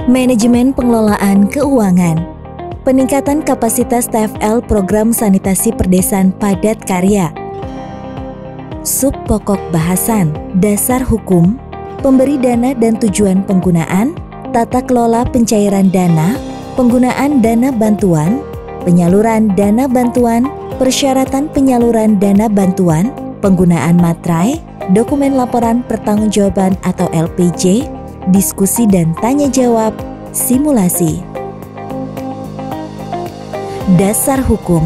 Manajemen pengelolaan keuangan, peningkatan kapasitas TFL Program Sanitasi Perdesaan Padat Karya. Sub pokok bahasan, dasar hukum, pemberi dana dan tujuan penggunaan, tata kelola pencairan dana, penggunaan dana bantuan, penyaluran dana bantuan, persyaratan penyaluran dana bantuan, penggunaan materai, dokumen laporan pertanggungjawaban atau LPJ, diskusi dan tanya jawab, simulasi. Dasar hukum,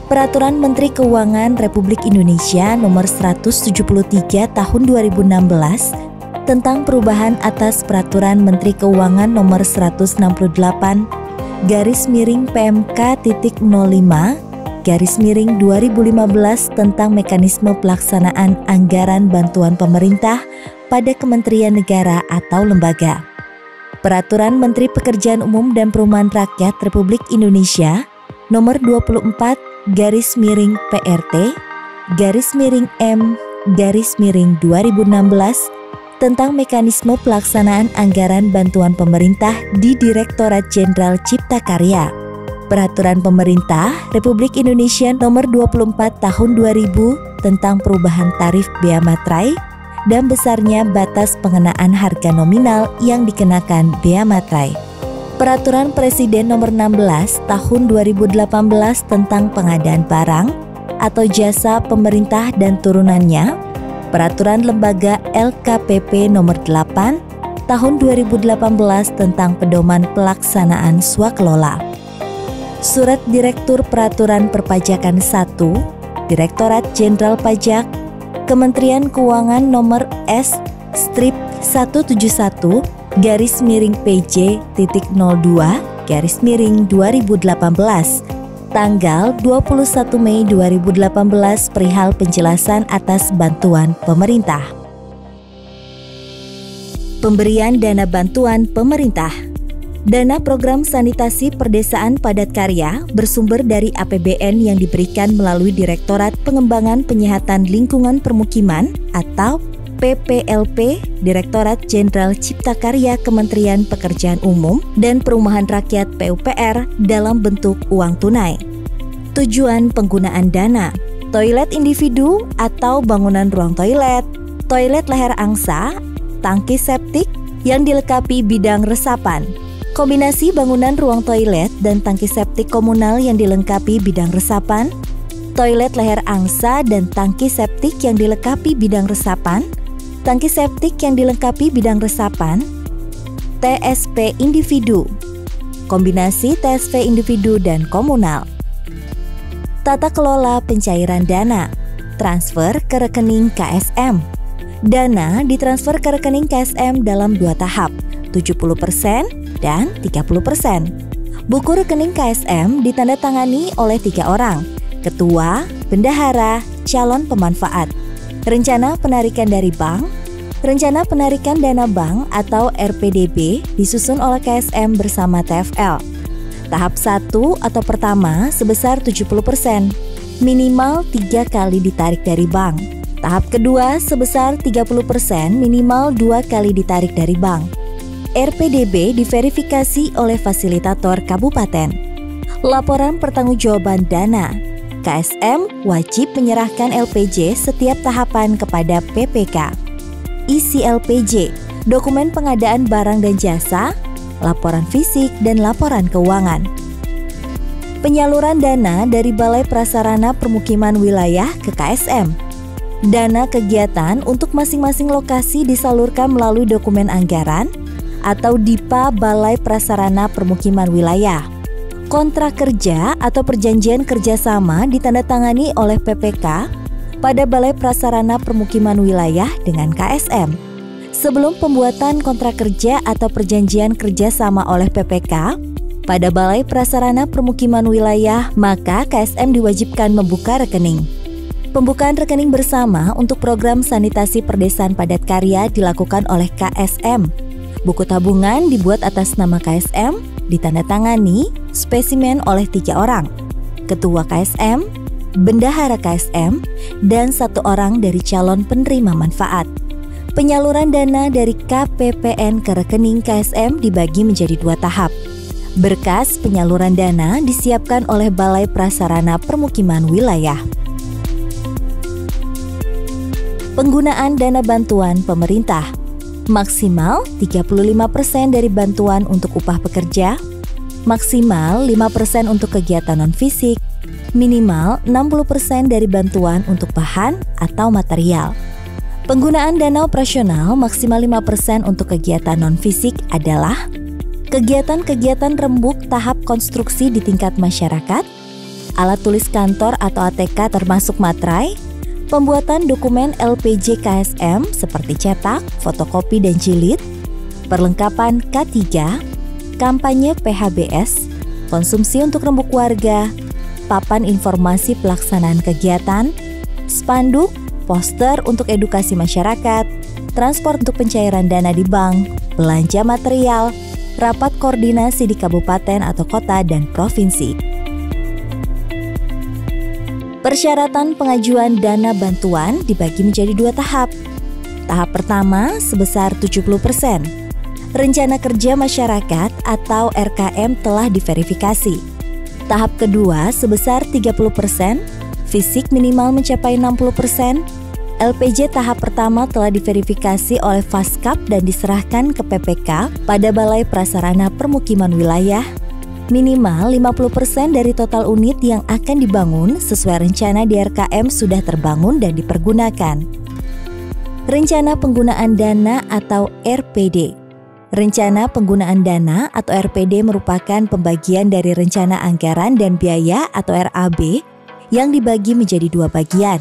Peraturan Menteri Keuangan Republik Indonesia Nomor 173 Tahun 2016 tentang perubahan atas Peraturan Menteri Keuangan Nomor 168/PMK.05/2015 tentang mekanisme pelaksanaan anggaran bantuan pemerintah pada kementerian negara atau lembaga. Peraturan Menteri Pekerjaan Umum dan Perumahan Rakyat Republik Indonesia Nomor 24/PRT/M/2016 tentang mekanisme pelaksanaan anggaran bantuan pemerintah di Direktorat Jenderal Cipta Karya. Peraturan Pemerintah Republik Indonesia Nomor 24 Tahun 2000 tentang perubahan tarif bea materai dan besarnya batas pengenaan harga nominal yang dikenakan bea materai. Peraturan Presiden Nomor 16 Tahun 2018 tentang pengadaan barang atau jasa pemerintah dan turunannya. Peraturan Lembaga LKPP Nomor 8 Tahun 2018 tentang pedoman pelaksanaan swakelola. Surat Direktur Peraturan Perpajakan 1, Direktorat Jenderal Pajak, Kementerian Keuangan Nomor S/PJ.02/2018 tanggal 21 Mei 2018 perihal penjelasan atas bantuan pemerintah. Pemberian dana bantuan pemerintah. Dana program sanitasi perdesaan padat karya bersumber dari APBN yang diberikan melalui Direktorat Pengembangan Penyihatan Lingkungan Permukiman atau PPLP, Direktorat Jenderal Cipta Karya Kementerian Pekerjaan Umum dan Perumahan Rakyat PUPR dalam bentuk uang tunai. Tujuan penggunaan dana: toilet individu atau bangunan ruang toilet, toilet leher angsa, tangki septik yang dilengkapi bidang resapan. Kombinasi bangunan ruang toilet dan tangki septik komunal yang dilengkapi bidang resapan, toilet leher angsa dan tangki septik yang dilengkapi bidang resapan, tangki septik yang dilengkapi bidang resapan, TSP individu, kombinasi TSP individu dan komunal. Tata kelola pencairan dana, transfer ke rekening KSM. Dana ditransfer ke rekening KSM dalam 2 tahap, 70% dan 30%. Buku rekening KSM ditandatangani oleh 3 orang, ketua, bendahara, calon pemanfaat. Rencana penarikan dari bank, rencana penarikan dana bank atau RPDB disusun oleh KSM bersama TFL. Tahap 1 atau pertama sebesar 70%, minimal 3 kali ditarik dari bank. Tahap kedua sebesar 30%, minimal 2 kali ditarik dari bank. RPDB diverifikasi oleh fasilitator kabupaten. Laporan pertanggungjawaban dana. KSM wajib menyerahkan LPJ setiap tahapan kepada PPK. Isi LPJ, dokumen pengadaan barang dan jasa, laporan fisik dan laporan keuangan. Penyaluran dana dari Balai Prasarana Permukiman Wilayah ke KSM. Dana kegiatan untuk masing-masing lokasi disalurkan melalui dokumen anggaran atau DIPA Balai Prasarana Permukiman Wilayah. Kontrak kerja atau perjanjian kerjasama ditandatangani oleh PPK pada Balai Prasarana Permukiman Wilayah dengan KSM. Sebelum pembuatan kontrak kerja atau perjanjian kerjasama oleh PPK pada Balai Prasarana Permukiman Wilayah, maka KSM diwajibkan membuka rekening. Pembukaan rekening bersama untuk program sanitasi perdesaan padat karya dilakukan oleh KSM. Buku tabungan dibuat atas nama KSM, ditandatangani spesimen oleh 3 orang, ketua KSM, bendahara KSM, dan 1 orang dari calon penerima manfaat. Penyaluran dana dari KPPN ke rekening KSM dibagi menjadi 2 tahap. Berkas penyaluran dana disiapkan oleh Balai Prasarana Permukiman Wilayah. Penggunaan dana bantuan pemerintah. Maksimal 35% dari bantuan untuk upah pekerja, maksimal 5% untuk kegiatan non-fisik, minimal 60% dari bantuan untuk bahan atau material. Penggunaan dana operasional maksimal 5% untuk kegiatan non-fisik adalah kegiatan-kegiatan rembuk tahap konstruksi di tingkat masyarakat, alat tulis kantor atau ATK termasuk materai, pembuatan dokumen LPJ KSM seperti cetak, fotokopi dan jilid, perlengkapan K3, kampanye PHBS, konsumsi untuk rembuk warga, papan informasi pelaksanaan kegiatan, spanduk, poster untuk edukasi masyarakat, transport untuk pencairan dana di bank, belanja material, rapat koordinasi di kabupaten atau kota dan provinsi. Persyaratan pengajuan dana bantuan dibagi menjadi 2 tahap. Tahap pertama sebesar 70%. Rencana kerja masyarakat atau RKM telah diverifikasi. Tahap kedua sebesar 30%, fisik minimal mencapai 60%, LPJ tahap pertama telah diverifikasi oleh Faskap dan diserahkan ke PPK pada Balai Prasarana Permukiman Wilayah. Minimal 50% dari total unit yang akan dibangun sesuai rencana di RKM sudah terbangun dan dipergunakan. Rencana penggunaan dana atau RPD. Rencana penggunaan dana atau RPD merupakan pembagian dari rencana anggaran dan biaya atau RAB yang dibagi menjadi 2 bagian,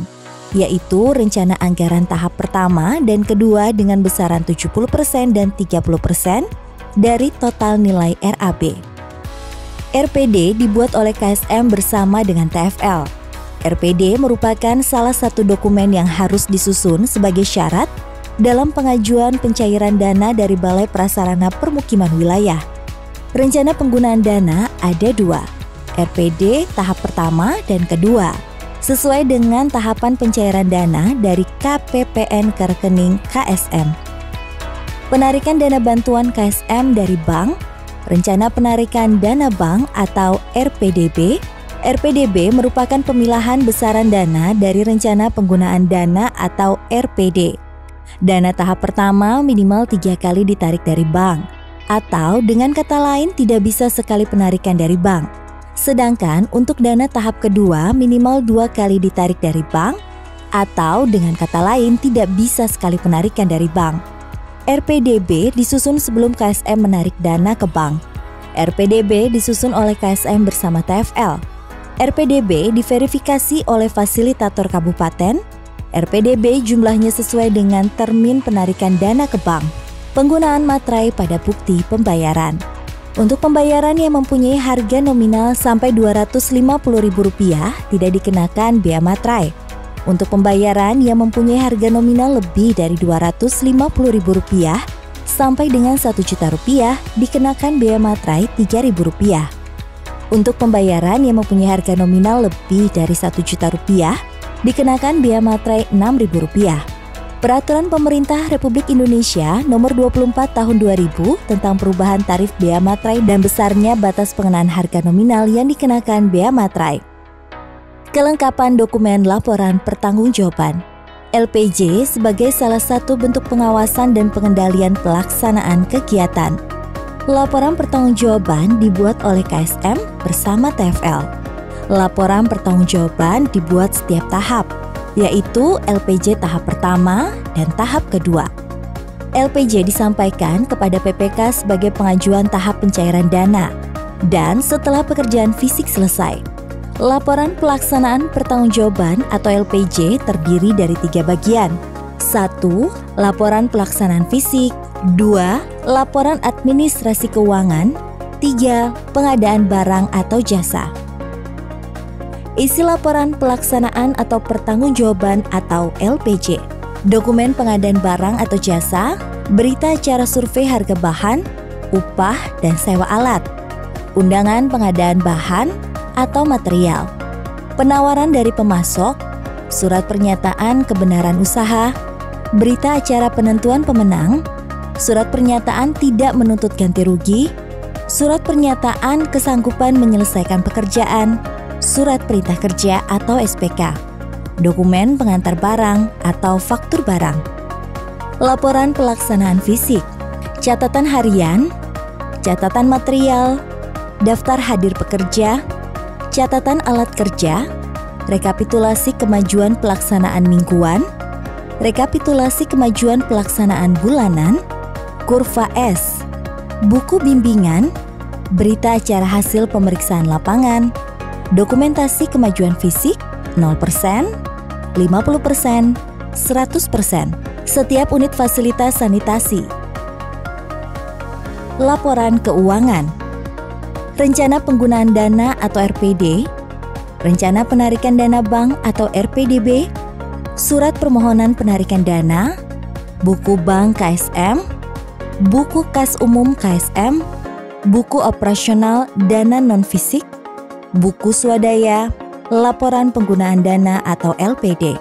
yaitu rencana anggaran tahap pertama dan kedua dengan besaran 70% dan 30% dari total nilai RAB. RPD dibuat oleh KSM bersama dengan TFL. RPD merupakan salah satu dokumen yang harus disusun sebagai syarat dalam pengajuan pencairan dana dari Balai Prasarana Permukiman Wilayah. Rencana penggunaan dana ada 2, RPD tahap pertama dan kedua, sesuai dengan tahapan pencairan dana dari KPPN ke rekening KSM. Penarikan dana bantuan KSM dari bank, rencana penarikan dana bank atau RPDB. RPDB merupakan pemilahan besaran dana dari rencana penggunaan dana atau RPD. Dana tahap pertama minimal 3 kali ditarik dari bank, atau dengan kata lain tidak bisa sekali penarikan dari bank. Sedangkan untuk dana tahap kedua minimal 2 kali ditarik dari bank, atau dengan kata lain tidak bisa sekali penarikan dari bank. RPDB disusun sebelum KSM menarik dana ke bank. RPDB disusun oleh KSM bersama TFL. RPDB diverifikasi oleh fasilitator kabupaten. RPDB jumlahnya sesuai dengan termin penarikan dana ke bank. Penggunaan materai pada bukti pembayaran. Untuk pembayaran yang mempunyai harga nominal sampai Rp250.000 tidak dikenakan bea materai. Untuk pembayaran yang mempunyai harga nominal lebih dari Rp250.000 sampai dengan Rp1.000.000 dikenakan bea materai Rp3.000. Untuk pembayaran yang mempunyai harga nominal lebih dari Rp1.000.000 dikenakan bea materai Rp6.000. Peraturan Pemerintah Republik Indonesia Nomor 24 Tahun 2000 tentang perubahan tarif bea materai dan besarnya batas pengenaan harga nominal yang dikenakan bea materai. Kelengkapan dokumen laporan pertanggungjawaban. LPJ sebagai salah satu bentuk pengawasan dan pengendalian pelaksanaan kegiatan. Laporan pertanggungjawaban dibuat oleh KSM bersama TFL. Laporan pertanggungjawaban dibuat setiap tahap, yaitu LPJ tahap pertama dan tahap kedua. LPJ disampaikan kepada PPK sebagai pengajuan tahap pencairan dana, dan setelah pekerjaan fisik selesai. Laporan pelaksanaan pertanggungjawaban atau LPJ terdiri dari 3 bagian. 1. Laporan pelaksanaan fisik. 2. Laporan administrasi keuangan. 3. Pengadaan barang atau jasa. Isi laporan pelaksanaan atau pertanggungjawaban atau LPJ. Dokumen pengadaan barang atau jasa, berita acara survei harga bahan, upah dan sewa alat, undangan pengadaan bahan atau material, penawaran dari pemasok, surat pernyataan kebenaran usaha, berita acara penentuan pemenang, surat pernyataan tidak menuntut ganti rugi, surat pernyataan kesanggupan menyelesaikan pekerjaan, surat perintah kerja atau SPK, dokumen pengantar barang atau faktur barang, laporan pelaksanaan fisik, catatan harian, catatan material, daftar hadir pekerja, catatan alat kerja, rekapitulasi kemajuan pelaksanaan mingguan, rekapitulasi kemajuan pelaksanaan bulanan, kurva S, buku bimbingan, berita acara hasil pemeriksaan lapangan, dokumentasi kemajuan fisik 0%, 50%, 100%, setiap unit fasilitas sanitasi. Laporan keuangan, rencana penggunaan dana atau RPD, rencana penarikan dana bank atau RPDB, surat permohonan penarikan dana, buku bank KSM, buku kas umum KSM, buku operasional dana non-fisik, buku swadaya, laporan penggunaan dana atau LPD.